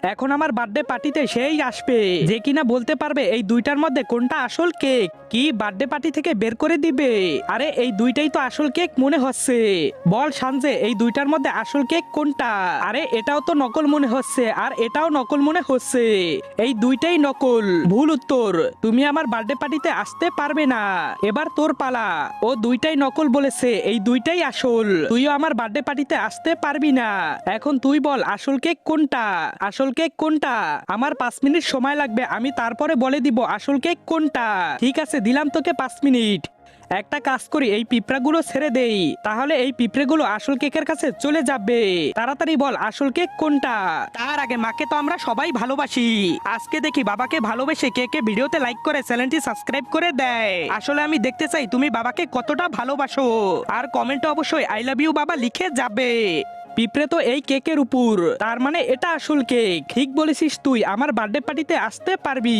এখন আমার বার্থডে পার্টিতে সেই আসবে যে কিনা বলতে পারবে এই দুইটার মধ্যে কোনটা আসল কেক। কি বার্থডে পার্টি থেকে বের করে দিবে? আরে এই দুইটাই তো আসল কেক মনে হচ্ছে। বল সানজে এই দুইটার মধ্যে আসল কেক কোনটা? আরে এটাও তো নকল মনে হচ্ছে আর এটাও নকল মনে হচ্ছে। এই দুইটাই নকল। ভুল উত্তর। তুমি আমার বার্থডে পার্টিতে আসতে পারবে না। এবার তোর পালা। ও দুইটাই নকল বলেছে, এই দুইটাই আসল। তুইও আমার বার্থডে পার্টিতে আসতে পারবি না। এখন তুই বল আসল কেক কোনটা? আসল কেক কোনটা? আমার 5 মিনিট সময় লাগবে, আমি তারপরে বলে দিব আসল কেক কোনটা। ঠিক আছে, দিলাম তোকে 5 মিনিট। একটা কাজ করি, এই পিঁপড়াগুলো ছেড়ে দেই, তাহলে এই পিঁপড়েগুলো আসল কেকের কাছে চলে যাবে। তাড়াতাড়ি বল আসল কেক কোনটা। তার আগে মাকে তো আমরা সবাই ভালোবাসি। আজকে দেখি বাবাকে ভালোবেসে কে কে ভিডিওতে লাইক করে চ্যানেলটি সাবস্ক্রাইব করে দেয়। আসলে আমি দেখতে চাই তুমি বাবাকে কতটা ভালোবাসো। আর কমেন্টে অবশ্যই আই লাভ ইউ বাবা লিখে যাবে। পিঁপড়ে তো এই কেকের উপর, তার মানে এটা আসল কেক। ঠিক বলেছিস তুই, আমার বার্থডে পার্টিতে আসতে পারবি।